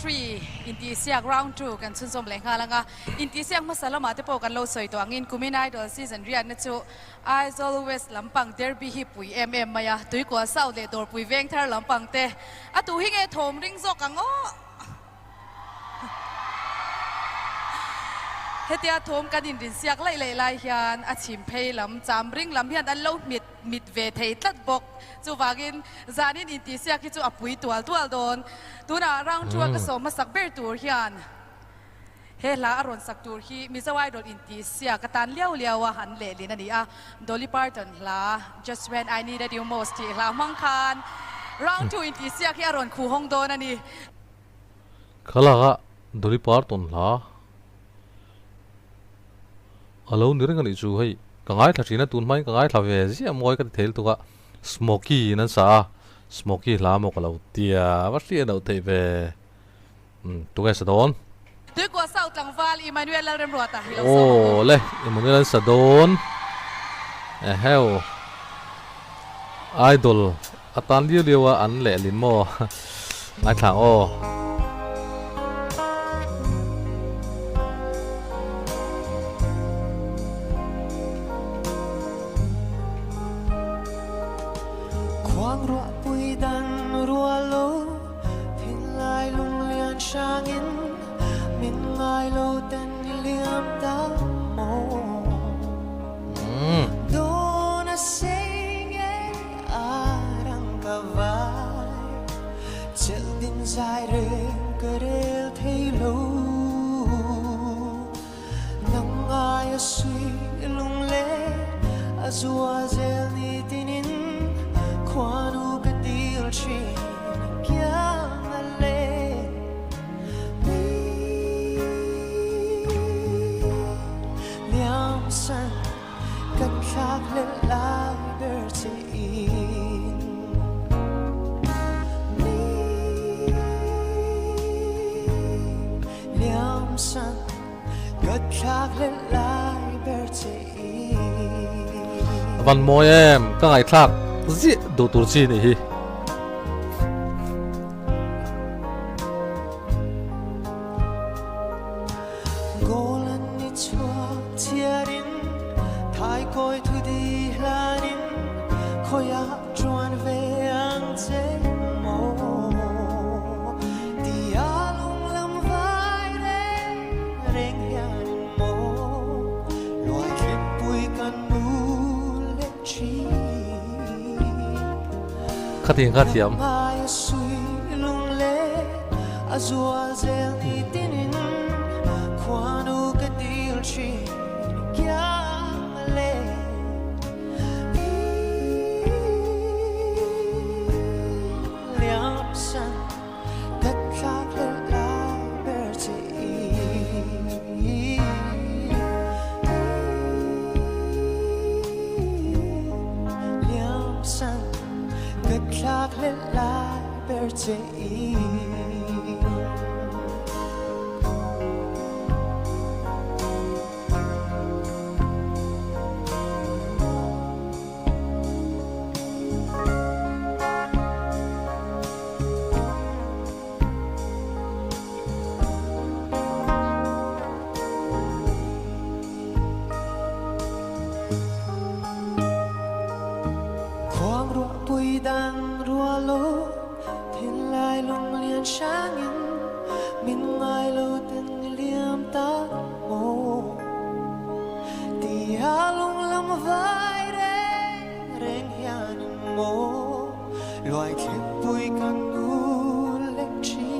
3 inti siak round 2 kan chun som lengha langa inti siak masala ma te po kan lo soi to angin kumin idol season rian na chu as always lampang derby hi pui maya tui ko sau le dor pui veng thar lampang te atu hi nge thom ring zo kango hetia thom kan in rin siak lai hian a chim phei lam cham ring lam hian an lo mit ve thei tlat bok chu wagin zanin inti siak hi chu apui tual don tuna round 2 ka som masak ber tur hian he la aron sak tur hi Mizo Idol inti siak katan liawa han lehlin ani a Dolly Parton la just when I needed you most ti la mang khan round 2 inti siak hi aron khu hong don ani khala Dolly Parton la alo nireng ani chu hei kangai thachina tun mai kangai thave ji amoi ka thel tuka smoky nan sa smoky la mo kalo tia wasli no teve tu ga sadon tu ko sau tangwal Emmanuel rem rota hi lo oh le Emmanuel sadon heo idol atan liwa an lehlin mo ngai thang o rua pui dan rua lo thiên lai lung lian sang in min ngai lo ten liam ta mo dona sing arang ka vai chel din zai reng kerel thei lo nang ai sui lung le azua zel ni tinin Quando che Dio ci chiama lei liam san cất khắc lên lại bờ trên liam san cất khắc lên lại bờ trên van moi em ka ngai thak zi do tur chi ni hi golan ni chua tiarin thai koi thu di lanin khoya chuan ve ang che mo ti alung lam vai re reng hian mo loi khep pui kan nu le chi khát thiam azua zel ni tinin quando che Dio ci chiama lei liam san cất khắc lên lại bờ liam san cất khắc lên lại bờ khoang rua pui dan rua lo thiên lai lung lian sang in min ngai lo ten liam ta mo ti alung lam vai re reng hian mo loài khép pui kan nu lek chi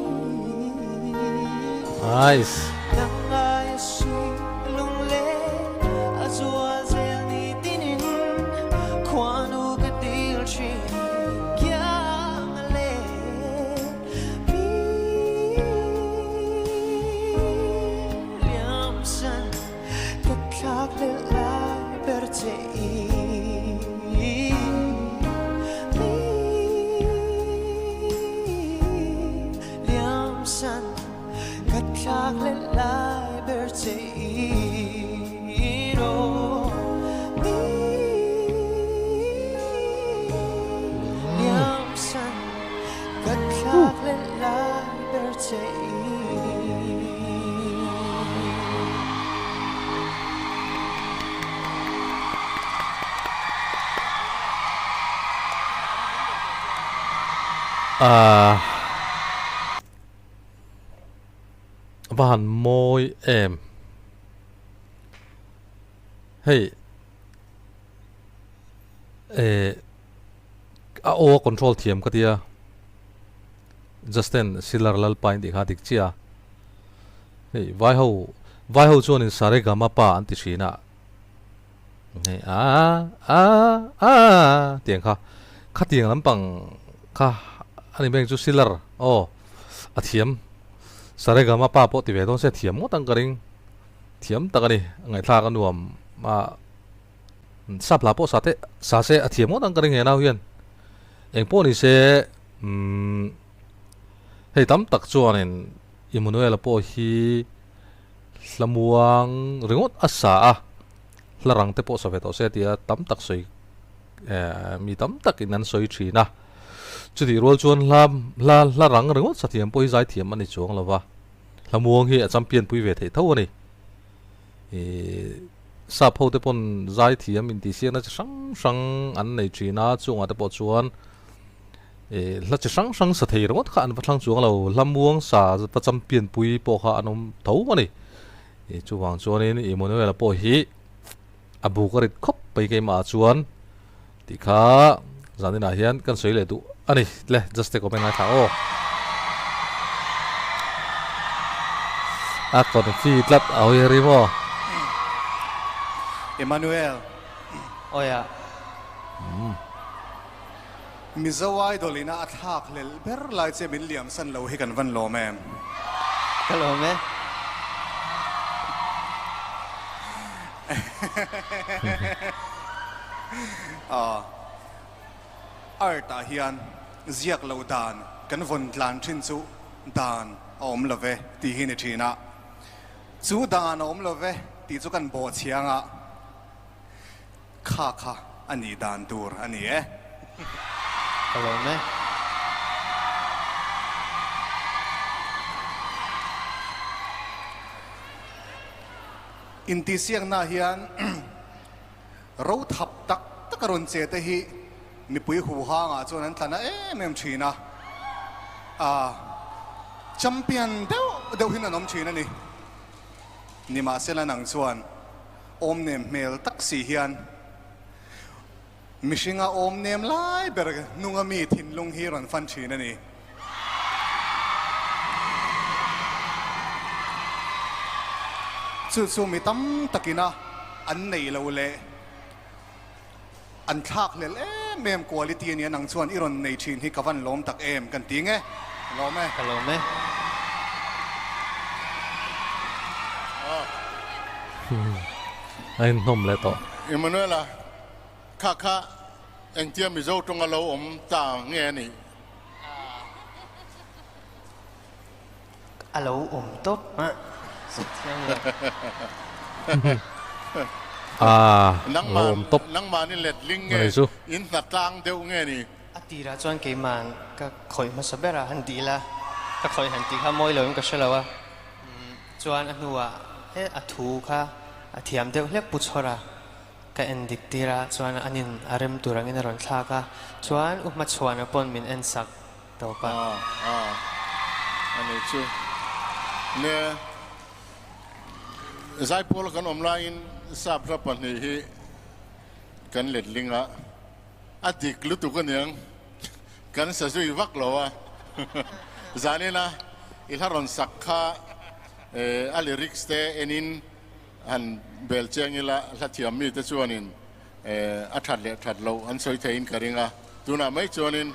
nice nang ai sui lung le azua zel ni tinin quando che Dio ci chiama lei liam san cất khắc lên lại bờ liam san cất khắc lên lại bờ liam san cất khắc lên lại bờ van moi em hey o control thiam ka dia Justin silar lal pain di khadik chia hey vai ho chuan in sare gama pa anti thina hey tiang kha tiang lampang kha ani beng chu silar a thiam sare gama pa po ti ve don se thiam mo tang karing thiam takani ngai thla ka nuam ma sapla po sa se a thiam mo tang karing he na hian eng po ni se hei tam tak chuan in Emmanuel po hi lamuang ringot asa larang te po sa veto se tia tam tak soi mi tam tak in an soi thina chuti rol chuan larang ringot sa thiam po hi zai thiam ani chuang lawa lamuang hi a champion pui ve thei tho ani sa pho te pon zai thiam in ti sian na sang an nei thina chunga te po chuan la chi sang sa thei rongot kha an pathlang chuang lo lamuang sa pa champion pui po kha anom tho ani chuwang chuan in Emmanuel po hi abu karit khop pai ke ma chuan ti kha zanina hian kan soi le tu ani le just te comment tha a kon fi tlat au yeri mo Emmanuel oya Mizo Idol ina athak lel ber lai che min liam san lo hi kan van lo mem hello me arta hian ziak lo dan kan von tlan thin chu dan om love ti hi ni thina chu dan om love ti chu kan bo chianga kha ani dan tur ani hello me in ti siang na hian ro thap tak takaron che te hi mi pui hu ha nga chuan an thana mem thina champion deuh hin anom thina ni ma sela nang chuan om nem mel tak si hian mishinga om nem lai ber nunga mi thin lung hi ron fan thina ni chu mi tam takina an nei lo le an thak le mem quality ni nang chuan iron nei thin hi kawan lom tak em kan ti nge lo me hello me ai nom le to Emmanuel kha anh tiêm Mizo trong alo om ta nghe ni alo tốt á nang ma ni let ling nghe in ta tang deu nghe ni atira chuan ke man ka khoi ma sabera han ti la ka khoi han ti kha moi lo ka shelawa chuan anuwa athu kha athiam deuh hlek pu chora ka endik tira chuan anin arem turangin ron thla ka chuan ma chuan apon min en sak to pa ani chu ne zai pol kan online sap ra pan hi kan let linga adik lu tu kan yang kan sa zui vak lo wa zanina ilharon sakha lyrics te enin an bel chengila lathiam mi te chuanin that lo an soi thein karinga tuna mai chuanin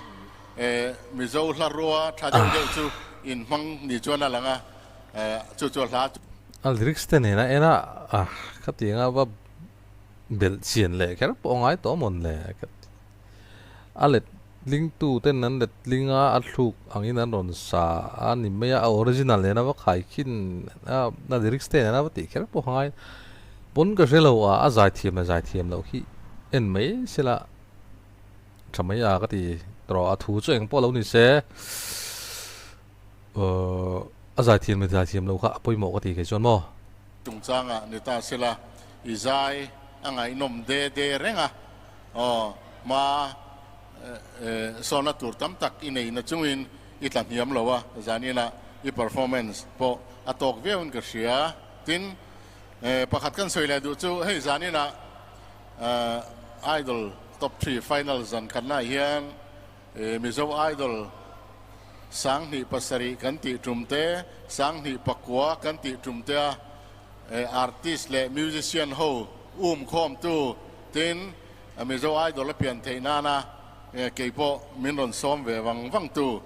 Mizo hlarua thadeu deu chu in mang ni chuan alanga chu hla lyrics te ne na ena khatinga wa bel chien le kher po ngai to mon le alet link tu ten nan let linga athuk angin an ron sa ani meya original le na wa khai khin na lyrics te na wa ti kher po ngai pon ka relo a zai thiam lo hi en mai sila thamaya ka ti tro a thu chu eng po lo ni se a zai thiam lo kha poimo ka ti ke chon mo tung changa ni ta sila izai angai nom de renga ma sona tur tam tak inei na chungin itlan hiam lowa zanina I performance po atok veun ka sia tin pakhat kan soile du chu hei zanina idol top 3 finals an khatna hian Mizo Idol sang ni pasari kanti trumte sang ni pakwa kanti trumte artist le musician ho khom tu tin Mizo Idol la pian theina na keipo minron som ve wang tu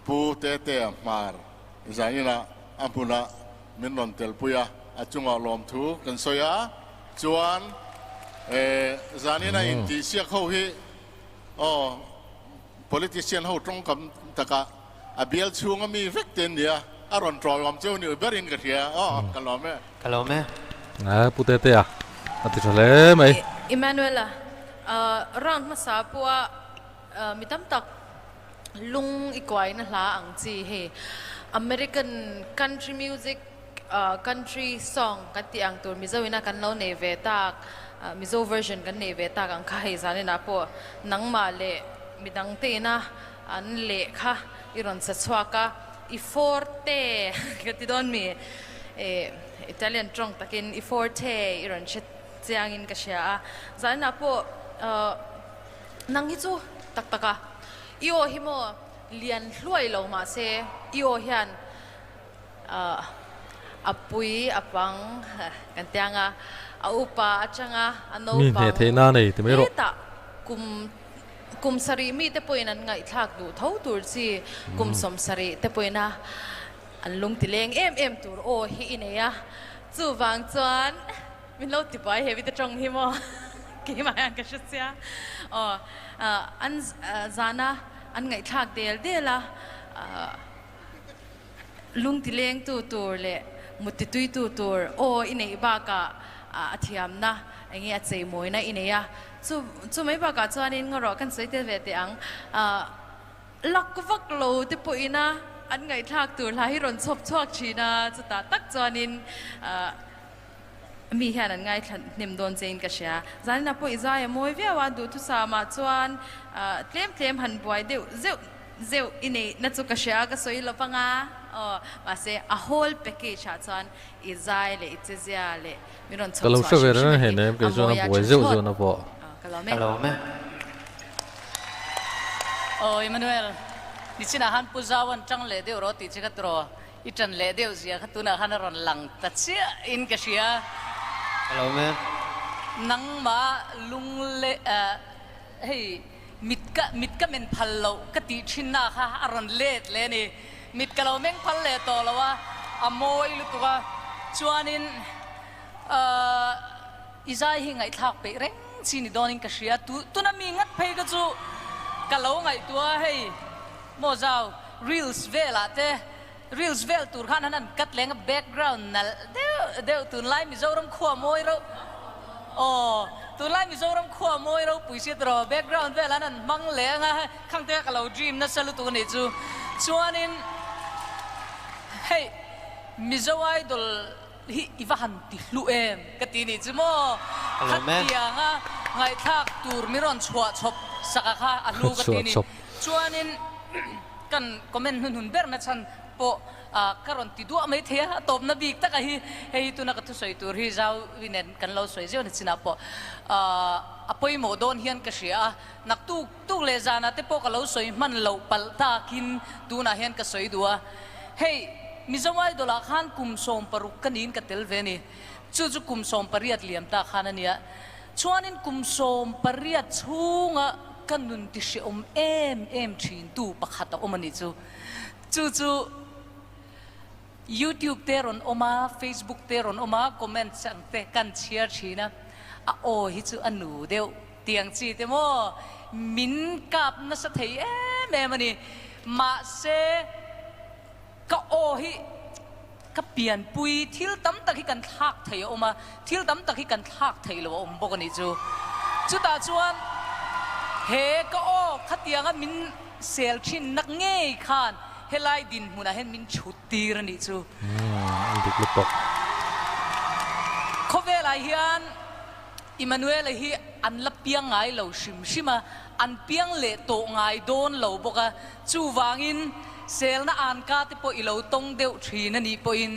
pu te mar zaina ampuna minron telpuya achunga lom thu kan soya chuan zanina inti siak ho hi politician ho trong kam taka abiel chunga mi vekten dia aron trolom chu ni berin ka thia kalome putete ati thale mai Emmanuel round masapua mitam tak lung ikwai na hla ang chi he American country music country song kati ang tur Mizo ina kan lo ne ve tak Mizo version kan ne ve tak ang khai zani na po nang ma le midang te na an le kha iron sa chwaka I forte kati don mi Italian trong takin I forte iron chet chiangin ka sia zani na po nang hi chu tak io himo lian hluai lo ma se io hian apui apang kan tianga aupa achanga ano mi pa ne theina nei te mero ta kum sari mi te poinan ngai thak du tho tur chi kum som sari te poina an lung tileng em tur o hi ineya chu wang chuan min lo ti pai hevi te tong hi mo ki ma yang ka shutsia an zana an ngai thak del lung tileng tu tur le mutitui tu tur o inei ba ka athiam na engi a chei moina ineya chu mai ba ka chuanin ngoro kan soite ve te ang lakvak lo te poina an ngai thak tur la hi ron chop chuak china chuta tak chuanin mi hian an ngai thlan nim don chein ka sia zanina po izai moi ve wa du thu sa ma chuan tlem han buai deu zeu inei na chu ka sia ka soi lopanga ma se a whole package ha chuan izai le itzia le miron chop kalau se ver na he ne ke zo na boy zo na po kalome Emmanuel ni china han puzawan chang le deu ro ti che katro I chan le deu zia khatuna han ron lang ta chia in ka sia kalome nang ma lung le hey mit ka men phallo ka ti thinna kha aron let le ni mit ka lo meng phal le to lawa amoi lu tuwa chuanin izai hi ngai thak pe reng chini donin ka sia tu na mi ngat phei ka chu ka lo ngai tua hey mo zau reels vela te reels vel tur khan hanan kat lenga background nal deu tun lai mi zoram khwa moi ro tun lai mi zoram khwa moi ro puisi tro background vel hanan mang lenga khang te ka lo dream na salu tu ni chu chuanin hey Mizo Idol hi iwahan ti hlu em kati ni chu mo khatia nga ngai thak tur miron chwa chop saka kha alu kati ni chuanin kan comment hun ber na chan po karon ti du mai thea top na bik ta ka hi hei tu na ka thu soi tur hi zau winen kan lo soi zeu ni china po apoi mo don hian ka sia nak tu le zana te po ka lo soi man lo pal ta kin tu na hian ka soi dua hei Mizo Idol khan kum som paruk kanin ka tel ve ni chu kum som pariat liam ta khan ania chuanin kum som pariat chunga kanun ti she em thin tu pakhata omani chu YouTube teron oma Facebook teron oma comment sang te kan share china hi chu anu deu tiang chi te mo min kap na sa thei em ani ma se ka hi ka pian pui thil tam tak hi kan thak thei oma thil tam tak hi kan thak thei lo bokani chu ta chuan he ka khatianga min sel thin nak nge khan helai din huna hen min chuti rani chu dik lepok khovela hian Emmanuel hi อันละเปียงไงเราชิมอันเปียงเละโตไงโดนเราบอกว่าจูวางินเซลน่ะอ่านกาติปอีเราตงเดียวทีนั่นนี่ปอิน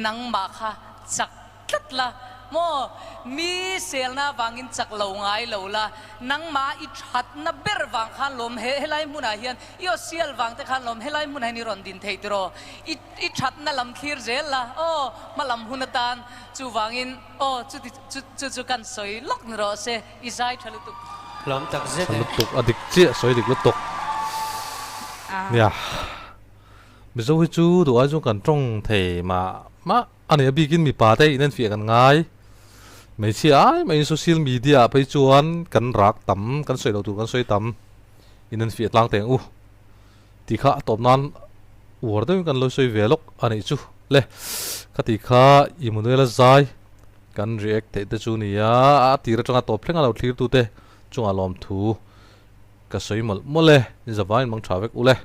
นังมาค่ะจักตัดละโมมีเซลน่ะวางินจักเราไงเราละนังมาอิชัดน่ะเบอร์วางขันลมเฮลัยมุนาเฮียนยอเซียลวางแต่ขันลมเฮลัยมุนานี่รอนดินเทติโรอิชัดน่ะลำคีร์เจลละโอ้มาลำหุนตันจูวางินโอ้จูกันสวยล็อกนรอเซอิไซทะลุตุก lom tak zet lutuk tuk adik cia soi dik lutuk ya mizo hi chu do ai chu kan trong the ma ani bikin mi pa te inen fi kan ngai mai chi ai mai social media pai chuan kan rak tam kan soi lo tu kan soi tam inen fi tlang teng u ti kha top nan war de kan lo soi velok ani chu le khati kha Emmanuel zai kan react te chu ni ya ti ra tanga top phlenga lo thlir tu te chunga lom thu ka soi mol mole zawai mang thavek ule